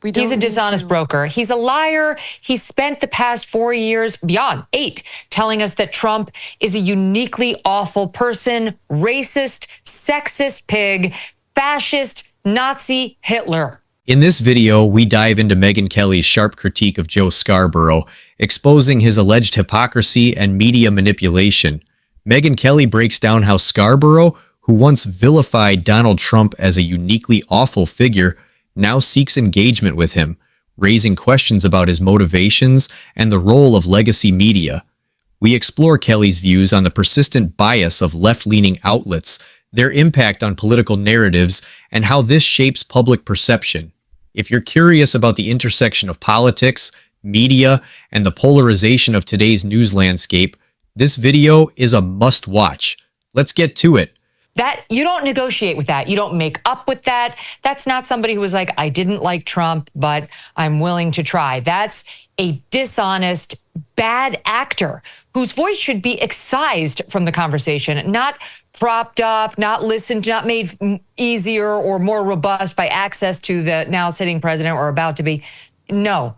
He's a dishonest broker. He's a liar. He spent the past 4 years, beyond 8, telling us that Trump is a uniquely awful person, racist, sexist pig, fascist, Nazi, Hitler. In this video, we dive into Megyn Kelly's sharp critique of Joe Scarborough, exposing his alleged hypocrisy and media manipulation. Megyn Kelly breaks down how Scarborough, who once vilified Donald Trump as a uniquely awful figure, now seeks engagement with him, raising questions about his motivations and the role of legacy media. We explore Kelly's views on the persistent bias of left-leaning outlets, their impact on political narratives, and how this shapes public perception. If you're curious about the intersection of politics, media, and the polarization of today's news landscape, this video is a must-watch. Let's get to it. That you don't negotiate with that. You don't make up with that. That's not somebody who was like, I didn't like Trump, but I'm willing to try. That's a dishonest, bad actor whose voice should be excised from the conversation, not propped up, not listened to, not made easier or more robust by access to the now sitting president or about to be. No,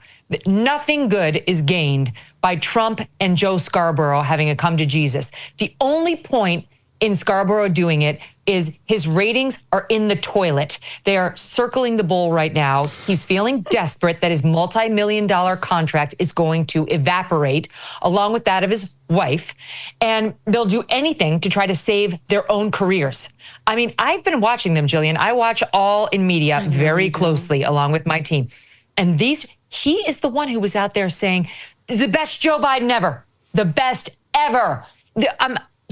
nothing good is gained by Trump and Joe Scarborough having a come to Jesus. The only point in Scarborough doing it is his ratings are in the toilet. They are circling the bowl right now. He's feeling desperate that his multi-million-dollar contract is going to evaporate, along with that of his wife, and they'll do anything to try to save their own careers. I mean, I've been watching them, Jillian. I watch All in Media very closely, along with my team. And he is the one who was out there saying, the best Joe Biden ever, the best ever.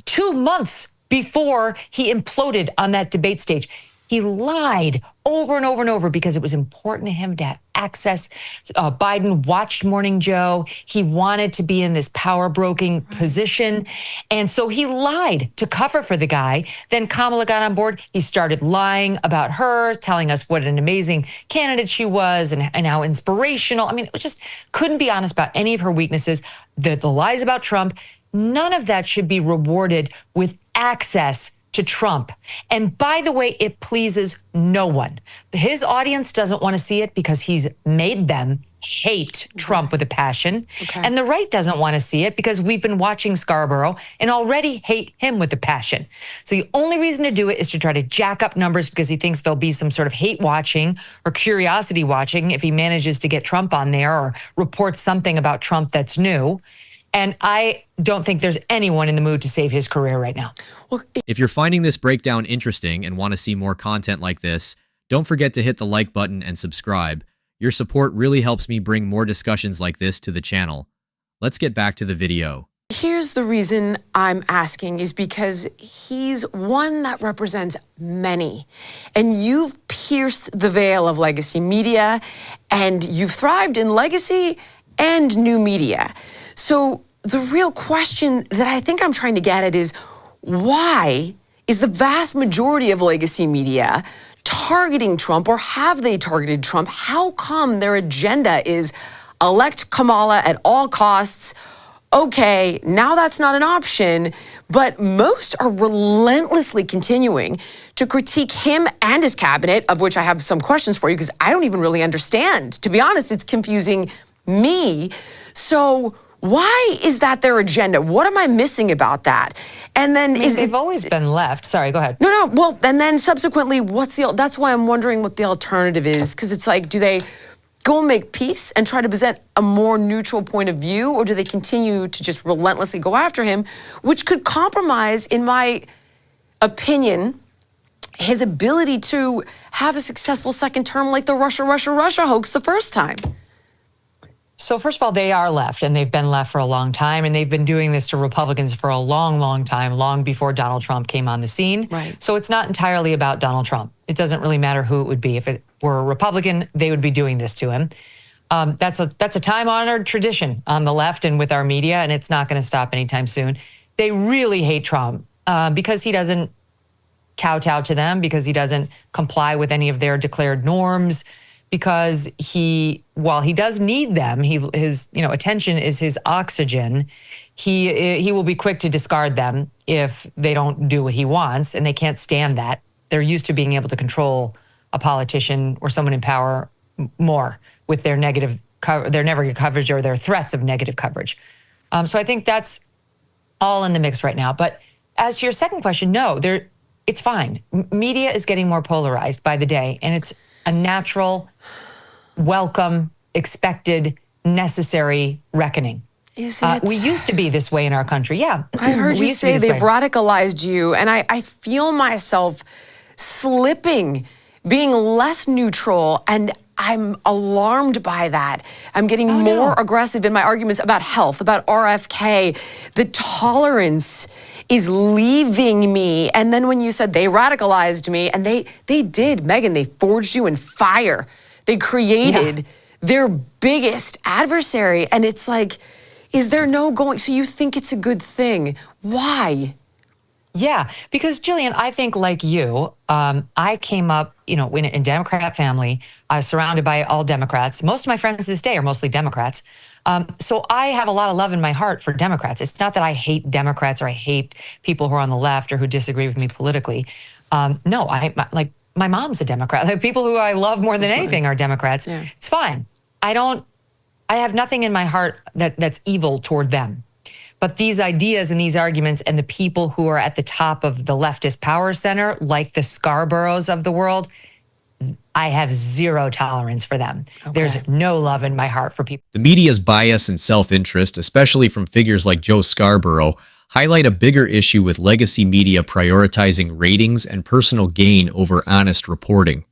2 months before he imploded on that debate stage. He lied over and over and over because it was important to him to have access. Biden watched Morning Joe. He wanted to be in this power-broking position. And so he lied to cover for the guy. Then Kamala got on board. He started lying about her, telling us what an amazing candidate she was and how inspirational. I mean, it just couldn't be honest about any of her weaknesses. The lies about Trump, none of that should be rewarded with access to Trump. And by the way, it pleases no one. His audience doesn't want to see it because he's made them hate Trump with a passion. And the right doesn't want to see it because we've been watching Scarborough and already hate him with a passion. So the only reason to do it is to try to jack up numbers because he thinks there'll be some sort of hate watching or curiosity watching if he manages to get Trump on there or reports something about Trump that's new. And I don't think there's anyone in the mood to save his career right now. If you're finding this breakdown interesting and want to see more content like this, don't forget to hit the like button and subscribe. Your support really helps me bring more discussions like this to the channel. Let's get back to the video. Here's the reason I'm asking is because he's one that represents many. And you've pierced the veil of legacy media, and you've thrived in legacy and new media. So the real question that I think I'm trying to get at is, why is the vast majority of legacy media targeting Trump, or have they targeted Trump? How come their agenda is elect Kamala at all costs? Okay, now that's not an option, but most are relentlessly continuing to critique him and his cabinet, of which I have some questions for you because I don't even really understand. To be honest, it's confusing me. So why is that their agenda? What am I missing about that? And then they've always been left. Sorry, go ahead. No. Well, and then subsequently, that's why I'm wondering what the alternative is. Because it's like, do they go and make peace and try to present a more neutral point of view? Or do they continue to just relentlessly go after him, which could compromise, in my opinion, his ability to have a successful second term like the Russia hoax the first time? So first of all, they are left, and they've been left for a long time, and they've been doing this to Republicans for a long, long time, long before Donald Trump came on the scene. Right. So it's not entirely about Donald Trump. It doesn't really matter who it would be. If it were a Republican, they would be doing this to him. That's a time-honored tradition on the left and with our media, and it's not going to stop anytime soon. They really hate Trump because he doesn't kowtow to them, because he doesn't comply with any of their declared norms, because while he does need them, his attention is his oxygen. He will be quick to discard them if they don't do what he wants, and they can't stand that. They're used to being able to control a politician or someone in power more with their negative coverage or their threats of negative coverage. So I think that's all in the mix right now. But as to your second question, no, it's fine. Media is getting more polarized by the day, and it's a natural, welcome, expected, necessary reckoning. Is it? We used to be this way in our country. Yeah. I heard you say they've radicalized you, and I feel myself slipping, being less neutral, and I'm alarmed by that. I'm getting more aggressive in my arguments about health, about RFK. The tolerance is leaving me. And then when you said they radicalized me, and they did, Megyn, they forged you in fire. They created their biggest adversary. And it's like, is there no going? So you think it's a good thing? Why? Yeah, because Jillian, I think like you, I came up, in a Democrat family. I was surrounded by all Democrats. Most of my friends this day are mostly Democrats. So I have a lot of love in my heart for Democrats. It's not that I hate Democrats or I hate people who are on the left or who disagree with me politically. No, my mom's a Democrat. Like, people who I love more than anything are Democrats. Yeah. It's fine. I have nothing in my heart that's evil toward them. But these ideas and these arguments and the people who are at the top of the leftist power center, like the Scarboroughs of the world, I have zero tolerance for them. Okay. There's no love in my heart for people. The media's bias and self-interest, especially from figures like Joe Scarborough, highlight a bigger issue with legacy media prioritizing ratings and personal gain over honest reporting.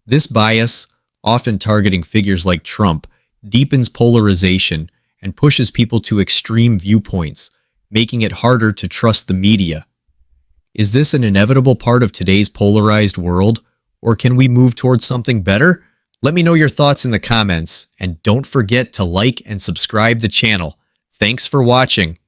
This bias, often targeting figures like Trump, deepens polarization and pushes people to extreme viewpoints, making it harder to trust the media. Is this an inevitable part of today's polarized world, or can we move towards something better? Let me know your thoughts in the comments, and don't forget to like and subscribe the channel. Thanks for watching.